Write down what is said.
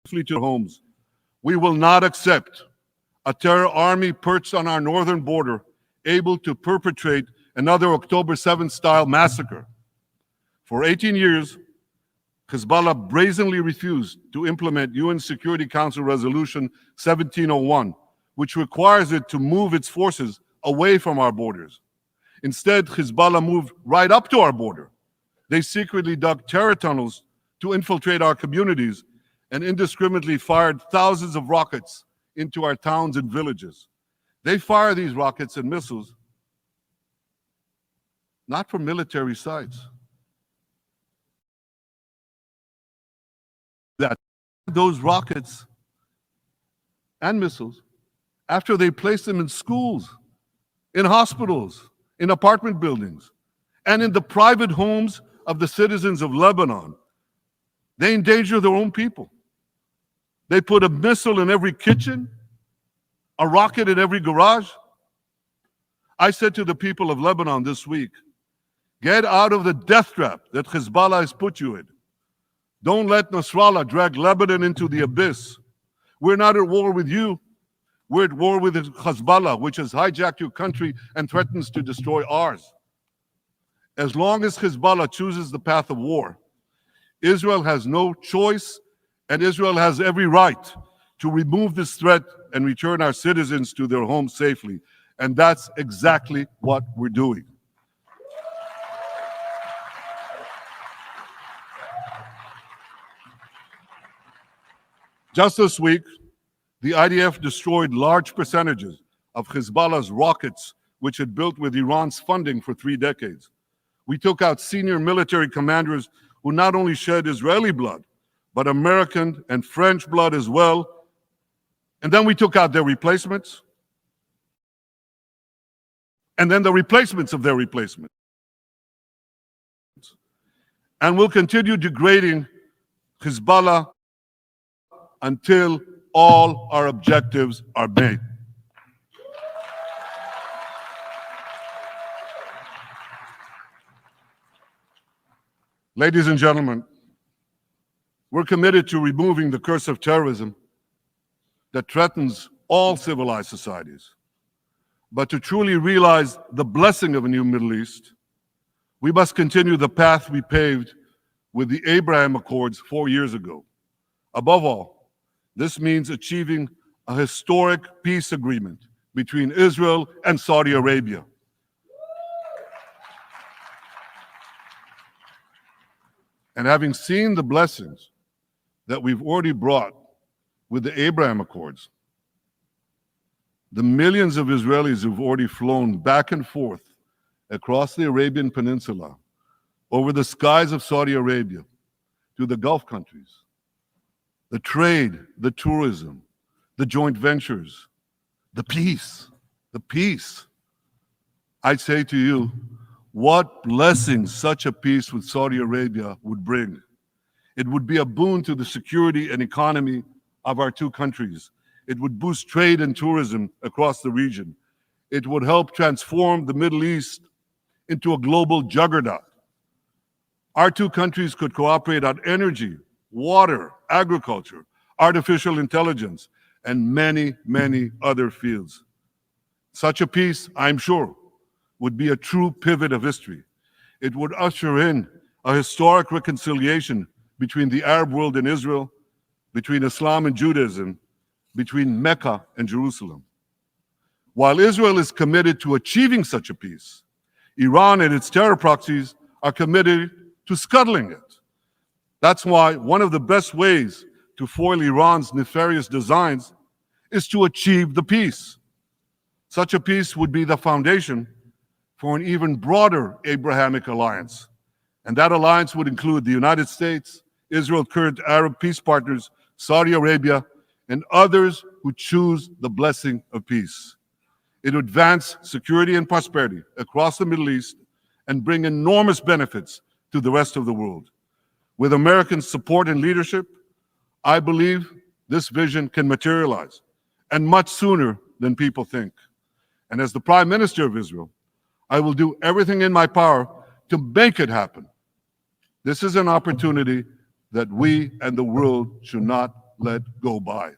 to their homes. We will not accept a terror army perched on our northern border, able to perpetrate another October 7th style massacre. For 18 years, Hezbollah brazenly refused to implement UN Security Council Resolution 1701, which requires it to move its forces away from our borders. Instead, Hezbollah moved right up to our border. They secretly dug terror tunnels to infiltrate our communities and indiscriminately fired thousands of rockets into our towns and villages. They fire these rockets and missiles not from military sites. That those rockets and missiles, after they place them in schools, in hospitals, in apartment buildings, and in the private homes of the citizens of Lebanon, they endanger their own people. They put a missile in every kitchen, a rocket in every garage. I said to the people of Lebanon this week, get out of the death trap that Hezbollah has put you in. Don't let Nasrallah drag Lebanon into the abyss. We're not at war with you. We're at war with Hezbollah, which has hijacked your country and threatens to destroy ours. As long as Hezbollah chooses the path of war, Israel has no choice, and Israel has every right to remove this threat and return our citizens to their homes safely. And that's exactly what we're doing. Just this week, the IDF destroyed large percentages of Hezbollah's rockets, which had built with Iran's funding for 3 decades. We took out senior military commanders who not only shed Israeli blood, but American and French blood as well. And then we took out their replacements. And then the replacements of their replacements. And we'll continue degrading Hezbollah until all our objectives are met. Ladies and gentlemen, we're committed to removing the curse of terrorism that threatens all civilized societies. But to truly realize the blessing of a new Middle East, we must continue the path we paved with the Abraham Accords 4 years ago. Above all, this means achieving a historic peace agreement between Israel and Saudi Arabia. And having seen the blessings that we've already brought with the Abraham Accords, the millions of Israelis who've already flown back and forth across the Arabian Peninsula, over the skies of Saudi Arabia, to the Gulf countries, the trade, the tourism, the joint ventures, the peace. I'd say to you, what blessings such a peace with Saudi Arabia would bring. It would be a boon to the security and economy of our two countries. It would boost trade and tourism across the region. It would help transform the Middle East into a global juggernaut. Our two countries could cooperate on energy, water, agriculture, artificial intelligence, and many, many other fields. Such a peace, I'm sure, would be a true pivot of history. It would usher in a historic reconciliation between the Arab world and Israel, between Islam and Judaism, between Mecca and Jerusalem. While Israel is committed to achieving such a peace, Iran and its terror proxies are committed to scuttling it. That's why one of the best ways to foil Iran's nefarious designs is to achieve the peace. Such a peace would be the foundation for an even broader Abrahamic alliance. And that alliance would include the United States, Israel's current Arab peace partners, Saudi Arabia, and others who choose the blessing of peace. It would advance security and prosperity across the Middle East and bring enormous benefits to the rest of the world. With American support and leadership, I believe this vision can materialize, and much sooner than people think. And as the Prime Minister of Israel, I will do everything in my power to make it happen. This is an opportunity that we and the world should not let go by.